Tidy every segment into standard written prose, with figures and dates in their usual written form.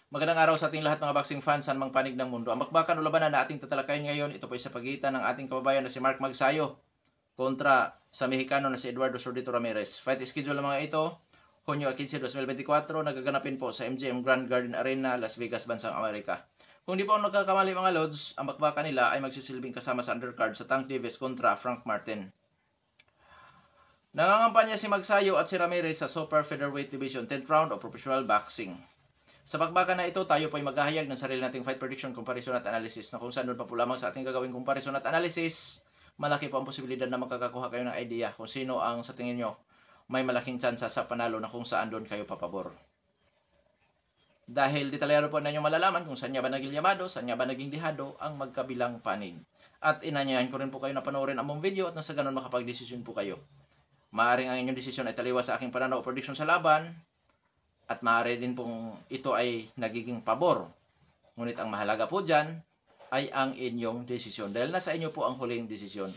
Magandang araw sa ating lahat mga boxing fans saan mang panig ng mundo. Ang bakbakan o labanan na ating tatalakayin ngayon, ito po ay sa pagitan ng ating kababayan na si Mark Magsayo kontra sa Mexicano na si Eduardo Zurdito Ramirez. Fight schedule ng mga ito, Hunyo 15, 2024, nagaganapin po sa MGM Grand Garden Arena, Las Vegas, Bansang Amerika. Kung di po ako nagkakamali mga lods, ang bakbakan nila ay magsisilbing kasama sa undercard sa Tank Davis kontra Frank Martin. Nangangampanya si Magsayo at si Ramirez sa Super Featherweight Division 10th round of professional boxing. Sa bakbakan na ito, tayo po ay maghahayag ng sarili nating fight prediction, comparison at analysis na kung saan doon pa po lamang sa ating gagawing comparison at analysis, malaki po ang posibilidad na makakakuha kayo ng idea kung sino ang sa tingin nyo may malaking tsansa sa panalo na kung saan doon kayo papabor. Dahil detalyado po na nyo malalaman kung saan niya ba naging yamado, saan niya ba naging dihado ang magkabilang panig. At inanyayahan ko rin po kayo na panoorin ang mong video at nasa ganun makapag-desisyon po kayo. Maaring ang inyong desisyon ay taliwas sa aking pananaw o prediction sa laban, at maaari din pong ito ay nagiging pabor. Ngunit ang mahalaga po dyan ay ang inyong desisyon. Dahil nasa inyo po ang huling desisyon.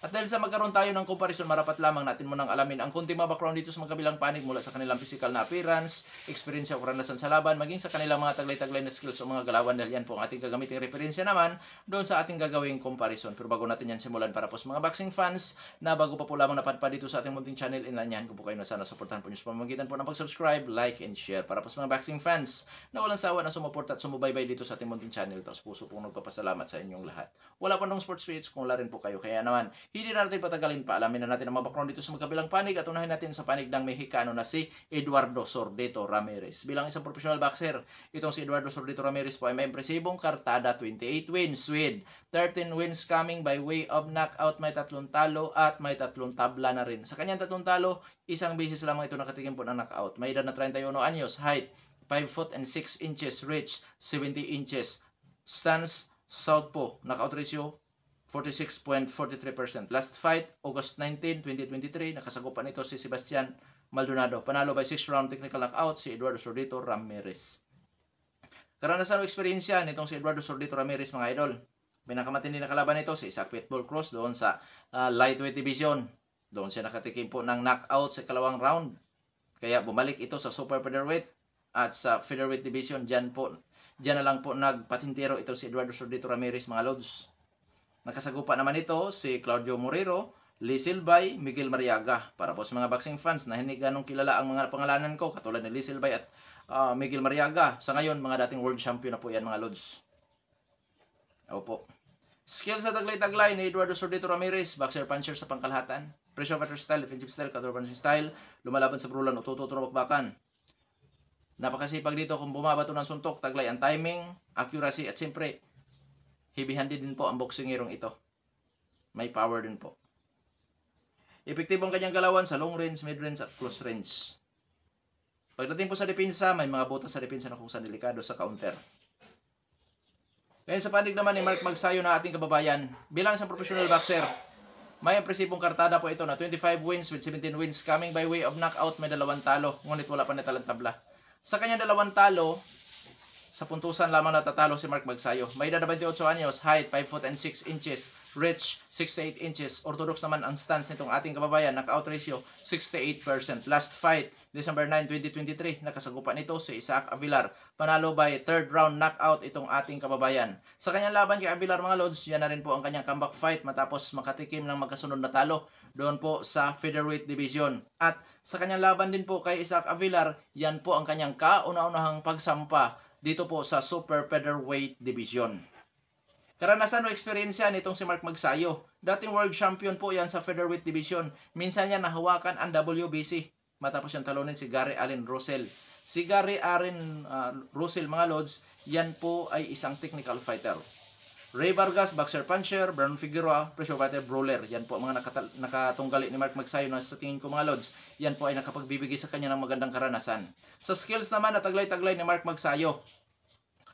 At dahil sa magkaroon tayo ng comparison, marapat lamang natin munang alamin ang kunting mga background dito sa magkabilang panig mula sa kanilang physical na appearance, experience o karanasan sa laban, maging sa kanilang mga taglay-taglay na skills o mga galawan, dahil yan po ang ating gagamiting referensya naman doon sa ating gagawing comparison. Pero bago natin yan simulan, para po sa mga boxing fans na bago pa po lamang napadpad dito sa ating munting channel, inanyahan ko po kayo na sana supportahan po nyo sa pamamagitan po ng pag-subscribe, like, and share. Para po sa mga boxing fans na walang sawa na sumuporta at sumubaybay dito sa ating munting channel, tapos puso pong nagpapasalamat sa inyong lahat. Wala pa nung sports tweets kung wala rin po kayo. Kaya naman, hindi na natin patagalin pa. Alamin na natin ang mga background dito sa magkabilang panig at unahin natin sa panig ng Mexicano na si Eduardo Zurdito Ramirez. Bilang isang professional boxer, itong si Eduardo Zurdito Ramirez po ay may impresibong kartada, 28 wins with 13 wins coming by way of knockout, may 3 talo at may 3 tabla na rin. Sa kanyang 3 talo, isang beses lamang ito nakatikim po ng knockout. May edad na 31 anyos, height 5 foot and 6 inches, reach 70 inches, stance southpaw, knockout ratio 46.43%. Last fight, August 19, 2023, nakasagupan nito si Sebastian Maldonado. Panalo by 6 round technical knockout si Eduardo Zurdito Ramirez. Karanasan o eksperyensya nitong si Eduardo Zurdito Ramirez, mga idol. Pinakamatindi na kalaban nito si Isaac Pitbull Cruz doon sa lightweight division. Doon siya nakatikim po ng knockout sa kalawang round. Kaya bumalik ito sa super featherweight at sa featherweight division. Diyan na lang po nagpatintero ito si Eduardo Zurdito Ramirez, mga lods. Nakasagupa naman ito si Claudio Morero, Lee Silvay, Miguel Mariaga. Para po sa mga boxing fans na hindi ganong kilala ang mga pangalanan ko, katulad ni Lee Silvay at Miguel Mariaga. Sa ngayon, mga dating world champion na po yan, mga lods. Opo. Skills na taglay-taglay ni Eduardo Zurdito Ramirez, boxer puncher sa pangkalahatan. Pressure fighter style, defensive style, counter-punching style, lumalaban sa brulan o tututuro bakbakan. Napakasipag dito kung bumabato ng suntok, taglay ang timing, accuracy at siyempre, heavy-handed din po ang boxingerong ito. May power din po. Epektibo ang kanyang galawan sa long range, mid range at close range. Pagdating po sa depensa, may mga butas sa depensa na kung saan delikado sa counter. Ngayon sa panig naman ni Mark Magsayo na ating kababayan, bilang isang professional boxer, may impresibong kartada po ito na 25 wins with 17 wins coming by way of knockout, may 2 talo, ngunit wala pa natalang tabla. Sa kanyang 2 talo, sa puntusan lamang natatalo si Mark Magsayo. May edad na 28 anyos, height 5 foot and 6 inches, reach 68 inches. Orthodox naman ang stance nitong ating kababayan, knockout ratio 68%. Last fight, December 9, 2023, nakasagupan nito si Isaac Avilar. Panalo by 3rd round knockout itong ating kababayan. Sa kanyang laban kay Avilar, mga lods, yan na rin po ang kanyang comeback fight matapos makatikim ng magkasunod na talo doon po sa featherweight division. At sa kanyang laban din po kay Isaac Avilar, yan po ang kanyang kauna-unahang pagsampa dito po sa super featherweight division. Karanasan o eksperyensya nitong si Mark Magsayo. Dating world champion po yan sa featherweight division. Minsan yan nahawakan ang WBC. Matapos yung talunin si Gary Allen Russell. Si Gary Allen Russell, mga lods, yan po ay isang technical fighter. Ray Vargas, boxer puncher. Brandon Figueroa, pressure fighter brawler. Yan po ang mga nakatunggali ni Mark Magsayo na sa tingin ko, mga lods, yan po ay nakapagbibigay sa kanya ng magandang karanasan. Sa skills naman na taglay-taglay ni Mark Magsayo,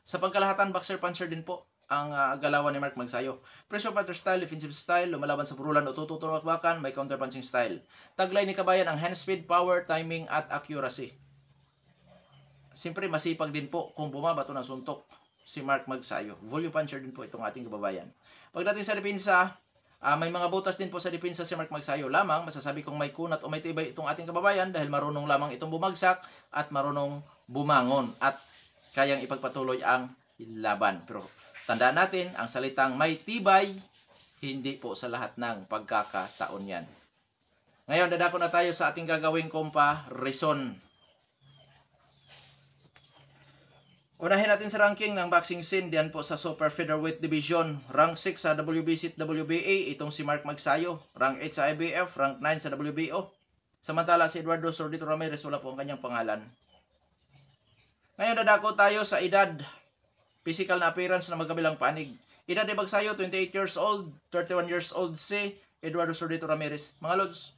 sa pangkalahatan, boxer puncher din po ang galawan ni Mark Magsayo. Pressure fighter style, defensive style, lumalaban sa purulan o tututuro bakbakan, may counter punching style. Taglay ni kabayan ang hand speed, power, timing at accuracy. Siyempre masipag din po kung bumabato ng suntok si Mark Magsayo. Volume puncher din po itong ating kababayan. Pagdating sa depensa, may mga butas din po sa depensa si Mark Magsayo. Lamang masasabi kong may kunat o may tibay itong ating kababayan dahil marunong lamang itong bumagsak at marunong bumangon. At kayang ipagpatuloy ang laban. Pero tandaan natin, ang salitang may tibay, hindi po sa lahat ng pagkakataon yan. Ngayon, dadako na tayo sa ating gagawing comparison. Unahin natin sa ranking ng boxing scene diyan po sa Super Featherweight Division. Rank 6 sa WBC at WBA, itong si Mark Magsayo. Rank 8 sa IBF, rank 9 sa WBO. Samantala si Eduardo Zurdito Ramirez, wala po ang kanyang pangalan. Ngayon, dadako tayo sa edad, physical na appearance na magkabilang panig. Edad ni Magsayo, 28 years old, 31 years old si Eduardo Zurdito Ramirez. Mga lods,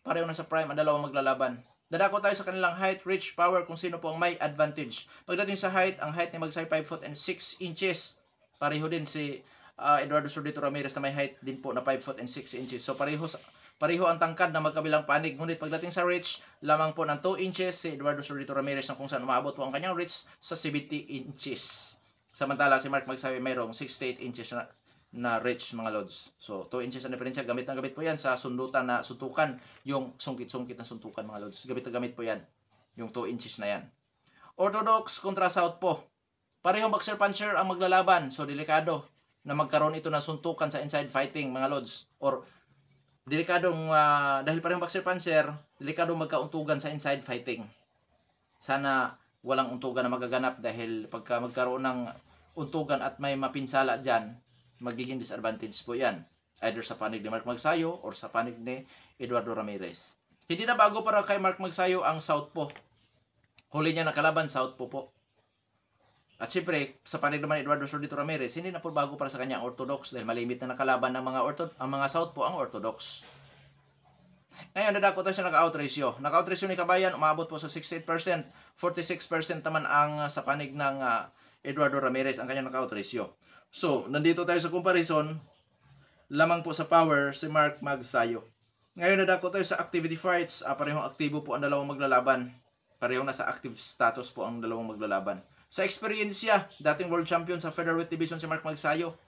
pareho na sa prime ang dalawang maglalaban. Dadako tayo sa kanilang height, reach, power, kung sino po ang may advantage. Pagdating sa height, ang height ni Magsayo 5 foot and 6 inches. Pareho din si Eduardo Zurdito Ramirez na may height din po na 5 foot and 6 inches. So pareho ang tangkad na magkabilang panig. Ngunit pagdating sa reach, lamang po ng 2 inches si Eduardo Zurdito Ramirez na kung saan umaabot po ang kanyang reach sa 70 inches. Samantala si Mark Magsayo mayroong 68 inches na reach, mga lods. So 2 inches ang diferensya. Gamit na gamit po yan sa sundutan na suntukan. Yung sungkit-sungkit na suntukan, mga lods. Gamit na gamit po yan. Yung 2 inches na yan. Orthodox kontra southpaw. Parehong boxer puncher ang maglalaban. So delikado na magkaroon ito ng suntukan sa inside fighting, mga lods. Or delikadong, dahil parehong boxer puncher, delikadong magkauntugan sa inside fighting. Sana walang untugan na magaganap dahil pagka magkaroon ng untugan at may mapinsala dyan, magiging disadvantage po yan. Either sa panig ni Mark Magsayo or sa panig ni Eduardo Ramirez. Hindi na bago para kay Mark Magsayo ang southpaw. Huli niya nakalaban, southpaw po. At siyempre, sa panig naman ni Eduardo Zurdito Ramirez, hindi na po bago para sa kanya ang orthodox dahil malimit na nakalaban ng mga southpaw ang orthodox. Ngayon, dadako tayo sa knockout ratio. Knockout ratio ni Kabayan, umabot po sa 68%. 46% naman ang sa panig ng Eduardo Ramirez, ang kanyang knockout ratio. So, nandito tayo sa comparison. Lamang po sa power si Mark Magsayo. Ngayon, dadako tayo sa activity fights. Parehong aktibo po ang dalawang maglalaban. Parehong nasa active status po ang dalawang maglalaban. Sa experiensya, dating world champion sa featherweight division si Mark Magsayo.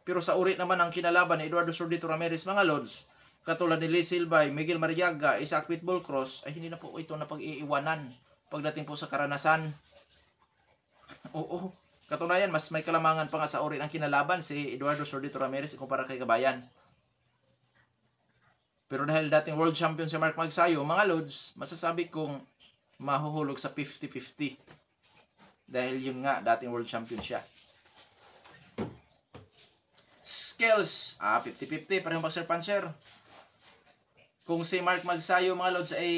Pero sa uri naman ang kinalaban ni Eduardo Zurdito Ramirez, mga lods, katulad ni Lee Silvay, Miguel Mariaga, Isaac Pitbull Cross, ay hindi na po ito na pag-iiwanan pagdating po sa karanasan. Oo. Katunayan, mas may kalamangan pa nga sa uri ng kinalaban si Eduardo Zurdito Ramirez kumpara kay Kabayan. Pero dahil dating world champion si Mark Magsayo, mga lods, masasabi kong mahuhulog sa 50-50. Dahil yun nga, dating world champion siya. Skills, 50-50, parehong boxer puncher. Kung si Mark Magsayo, mga lods, ay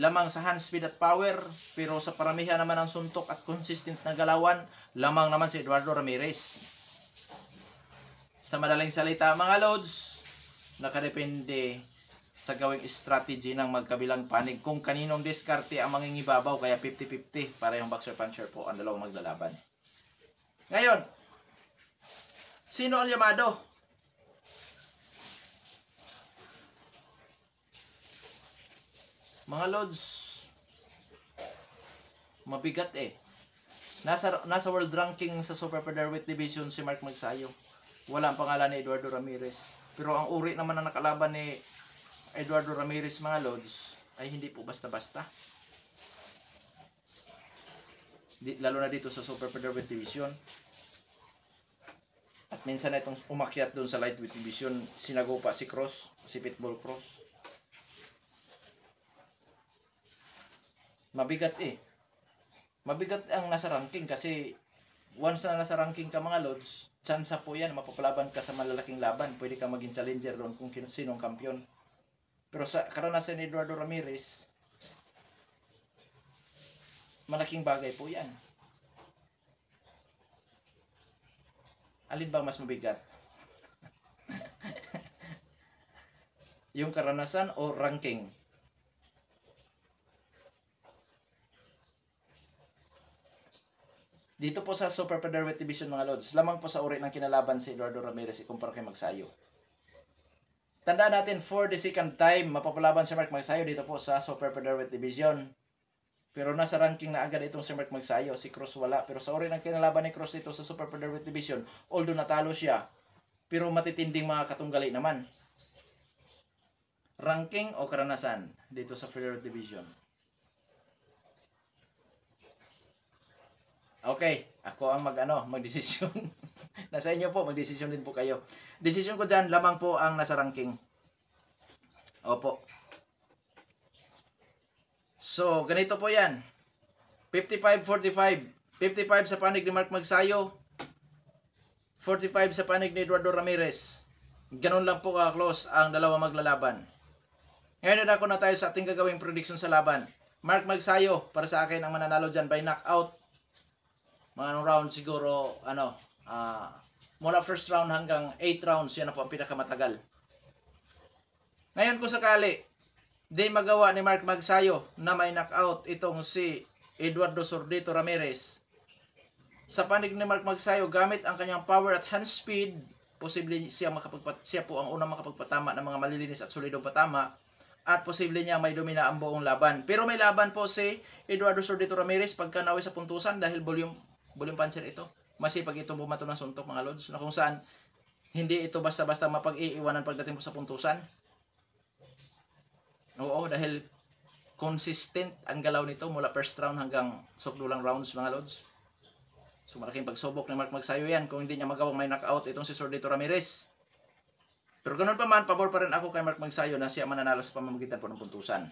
lamang sa hand speed at power, pero sa paramihan naman ng suntok at consistent na galawan, lamang naman si Eduardo Ramirez. Sa madaling salita, mga lods, nakadepende sa gawing strategy ng magkabilang panig kung kaninong diskarte ang mangingibabaw, kaya 50-50, parehong boxer puncher po ang dalawang maglalaban. Ngayon, sino ang yamado? Mga lods, mabigat eh. Nasa world ranking sa super featherweight division si Mark Magsayo. Wala ang pangalan ni Eduardo Ramirez. Pero ang uri naman na nakalaban ni Eduardo Ramirez, mga lods, ay hindi po basta-basta. Lalo na dito sa super featherweight division. At minsan na itong umakyat doon sa lightweight division, sinagopa si Cross, si Pitbull Cross. Mabigat eh. Mabigat ang nasa ranking kasi once na nasa ranking ka, mga lods, chance po yan, mapapalaban ka sa malalaking laban. Pwede ka maging challenger doon kung sinong kampiyon. Pero sa karanasan ni Eduardo Ramirez, malaking bagay po yan. Alin bang mas mabigat? Yung karanasan o ranking? Dito po sa Super Featherweight Division, mga lods, lamang po sa uri ng kinalaban si Eduardo Ramirez ikumpara kay Magsayo. Tandaan natin, for the second time, mapapalaban si Mark Magsayo dito po sa Super Featherweight Division. Pero nasa ranking na agad itong si Mark Magsayo, si Cross wala. Pero sa uri ng kinalaban ni Cross dito sa Super Featherweight Division, although natalo siya, pero matitinding mga katunggali naman. Ranking o karanasan dito sa Featherweight Division? Okay, ako ang magdesisyon. Nasa inyo po, magdesisyon din po kayo. Desisyon ko dyan, lamang po ang nasa ranking. Opo. So, ganito po yan. 55-45. 55 sa panig ni Mark Magsayo. 45 sa panig ni Eduardo Ramirez. Ganun lang po ka-close ang dalawa maglalaban. Ngayon na ako na tayo sa ating gagawing prediction sa laban. Mark Magsayo, para sa akin, ang mananalo dyan by knockout. Mga round siguro, mula first round hanggang 8 rounds, yan na po ang pinakamatagal. Ngayon kung sakali, di magawa ni Mark Magsayo na may knockout itong si Eduardo Zurdito Ramirez. Sa panig ni Mark Magsayo, gamit ang kanyang power at hand speed, posible siya po ang unang makapagpatama ng mga malilinis at solidong patama, at posible niya may domina ang buong laban. Pero may laban po si Eduardo Zurdito Ramirez pagka nawi sa puntusan dahil volume puncher ito. Masipag itong bumato ng suntok mga lods, na kung saan hindi ito basta-basta mapag-iiwanan pagdating po sa puntusan. Oo, dahil consistent ang galaw nito mula first round hanggang sukdulang rounds mga lods. So malaking pagsubok ni Mark Magsayo yan kung hindi niya magawang may knockout itong si Zurdito Ramirez. Pero ganun pa man, pabor pa rin ako kay Mark Magsayo na siya mananalo sa pamamagitan po ng puntusan.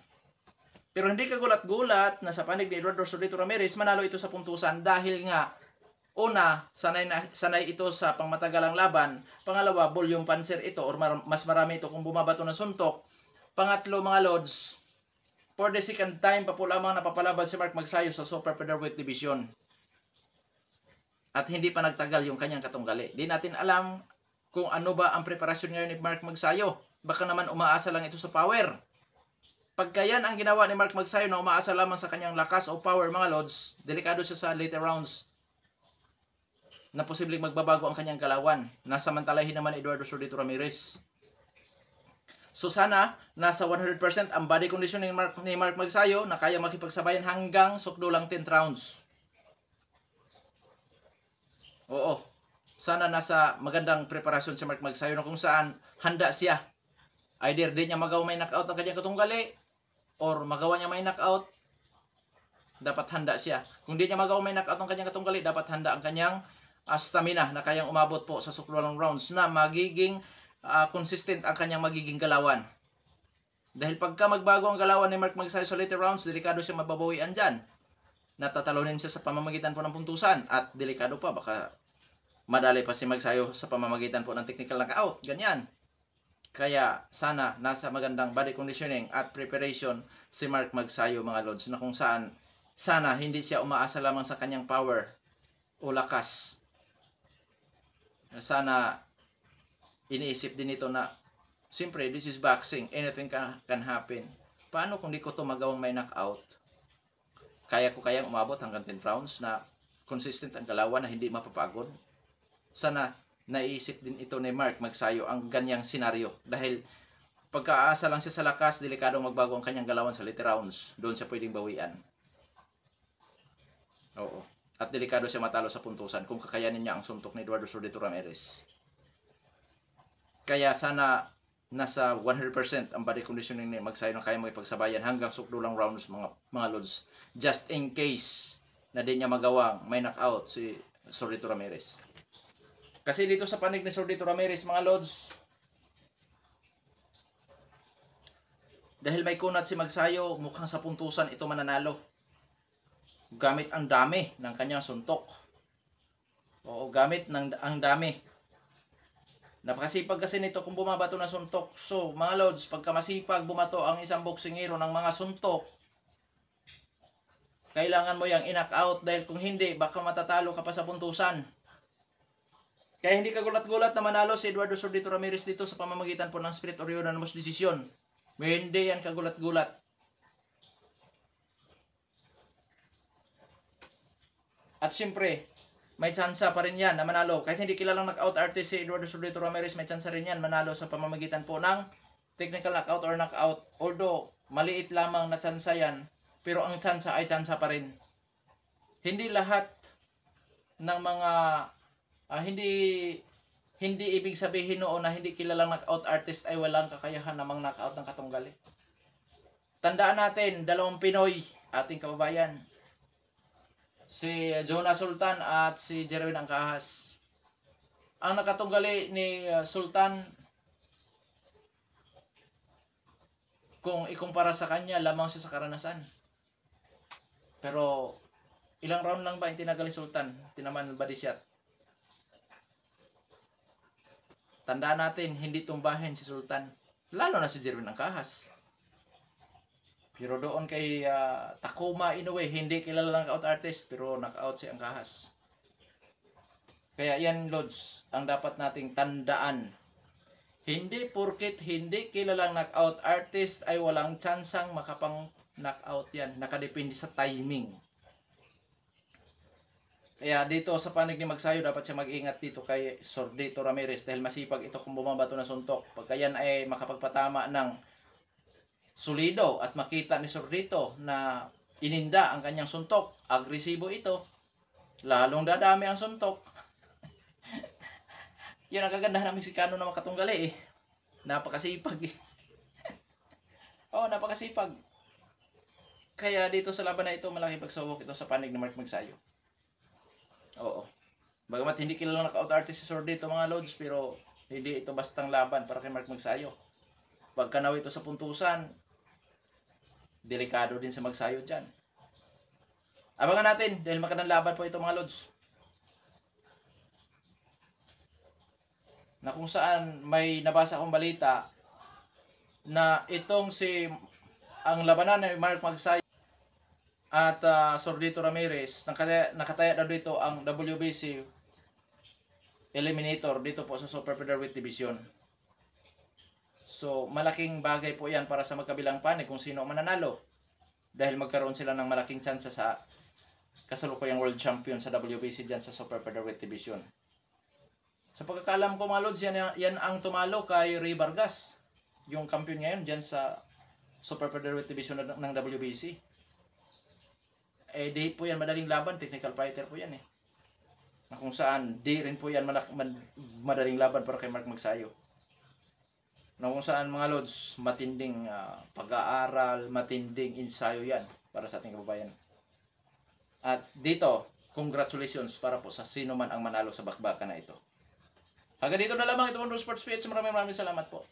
Pero hindi kagulat-gulat na sa panig ni Eduardo Zurdito Ramirez, manalo ito sa puntusan dahil nga, una, sanay ito sa pangmatagalang laban. Pangalawa, volume puncher ito or mas marami ito kung bumabato ng suntok. Pangatlo mga lods, for the second time pa po lamang napapalaban si Mark Magsayo sa Super Featherweight Division. At hindi pa nagtagal yung kanyang katunggali. Di natin alam kung ano ba ang preparasyon ngayon ni Mark Magsayo. Baka naman umaasa lang ito sa power. Pagka yan ang ginawa ni Mark Magsayo na umaasa lamang sa kanyang lakas o power mga lods, delikado siya sa later rounds na posibleng magbabago ang kanyang galawan. Nasamantalahin naman ni Eduardo Zurdito Ramirez. So sana nasa 100% ang body condition ni Mark Magsayo na kaya makipagsabayan hanggang sukdulang 10 rounds. Oo. Sana nasa magandang preparasyon si Mark Magsayo na kung saan handa siya. Either di niya magawa may knockout ng kanyang katunggali or magawa niya may knockout, dapat handa siya. Kung di niya magawa may knockout ng kanyang katunggali, dapat handa ang kanyang stamina na kayang umabot po sa sukdulang rounds na magiging consistent ang kanyang magiging galawan. Dahil pagka magbago ang galawan ni Mark Magsayo sa later rounds, delikado siya mababawian dyan. Natatalonin siya sa pamamagitan po ng puntusan at delikado pa, baka madali pa si Magsayo sa pamamagitan po ng technical knockout. Ganyan. Kaya sana nasa magandang body conditioning at preparation si Mark Magsayo mga lods, na kung saan sana hindi siya umaasa lamang sa kanyang power o lakas. Sana iniisip din ito na siyempre this is boxing, anything can happen. Paano kung di ko ito magawang may knockout? Kaya ko kayang umabot hanggang 10 rounds na consistent ang galawan na hindi mapapagod? Sana naiisip din ito ni Mark Magsayo ang ganyang senaryo. Dahil pagkaasa lang siya sa lakas, delikadong magbago ang kanyang galawan sa later rounds. Doon siya pwedeng bawian. Oo. At delikado siya matalo sa puntusan kung kakayanin niya ang suntok ni Eduardo Zurdito Ramirez. Kaya sana nasa 100% ang body conditioning ni Magsayo na kaya makipagsabayan hanggang sukdulang rounds mga lods. Just in case na di niya magawang may knockout si Zurdito Ramirez. Kasi dito sa panig ni Zurdito Ramirez mga lods, dahil may kunat si Magsayo, mukhang sa puntusan ito mananalo. Gamit ang dami ng kanyang suntok. Oo, gamit ang dami. Napakasipag kasi nito kung bumabato ng suntok. So, mga lods, pagka masipag bumato ang isang boksingero ng mga suntok, kailangan mo yang i-knock out dahil kung hindi, baka matatalo ka pa sa puntusan. Kaya hindi kagulat-gulat na manalo si Eduardo Zurdito Ramirez dito sa pamamagitan po ng split or unanimous decision. Hindi yan kagulat-gulat. At siyempre, may tsansa pa rin yan na manalo. Kahit hindi kilalang knockout artist si Eduardo Zurdito Ramirez, may tsansa rin yan manalo sa pamamagitan po ng technical knockout or knockout. Although, maliit lamang na tsansa yan, pero ang tsansa ay tsansa pa rin. Hindi lahat ng mga hindi ibig sabihin noon na hindi kilalang knockout artist ay walang kakayahan namang knockout ng katunggali. Tandaan natin, 2 Pinoy, ating kababayan. si Jonah Sultan at si Jerwin Angkahas. Ang nakatunggali ni Sultan, kung ikumpara sa kanya, lamang siya sa karanasan. Pero ilang round lang ba yung tinagal ni Sultan? Tinaman body shot. Tandaan natin, hindi tumbahin si Sultan. Lalo na si Jerwin Angkahas. Pero doon kay Takuma Inoue, hindi kilala ng knockout artist, pero knockout si Angkahas. Kaya yan, Lods, ang dapat nating tandaan. Hindi porket hindi kilalang knockout artist ay walang tsansang makapang knockout yan. Nakadepende sa timing. Kaya dito sa panig ni Magsayo, dapat siya mag-ingat dito kay Sordito Ramirez dahil masipag ito kung bumabato na suntok. Pagka yan ay makapagpatama ng solido at makita ni Sordito na ininda ang kanyang suntok, agresibo ito, lalong dadami ang suntok. Yun ang kagandahan ng Meksikano na makatunggali eh. Napakasipag eh. Oh, napakasipag. Kaya dito sa laban na ito, malaki pagsubok ito sa panig ni Mark Magsayo. Oo. Bagamat hindi kilala knockout artist si Sordito mga Lods, pero hindi ito bastang laban para kay Mark Magsayo. Pagkanaw ito sa puntusan, delikado din sa Magsayo dyan. Abangan natin dahil magandang laban po ito mga Lods. Na kung saan may nabasa akong balita na itong ang labanan ni Mark Magsayo at Sordito Ramirez, nakataya na dito ang WBC Eliminator dito po sa Super Featherweight Division. So, malaking bagay po yan para sa magkabilang panig kung sino mananalo. Dahil magkaroon sila ng malaking chance sa kasalukuyang World Champion sa WBC dyan sa Super Featherweight Division. Sa pagkakalam ko mga Lods, yan ang tumalo kay Ray Vargas. Yung kampiyon ngayon dyan sa Super Featherweight Division ng WBC. Eh, di po yan madaling laban. Technical fighter po yan eh. Na kung saan, di rin po yan madaling laban para kay Mark Magsayo. Na kung saan mga Lods, matinding pag-aaral, matinding ensayo yan para sa ating kababayan. At dito, congratulations para po sa sino man ang manalo sa bakbakan na ito. Hanggang dito na lamang ito ang Sports PH. Maraming salamat po.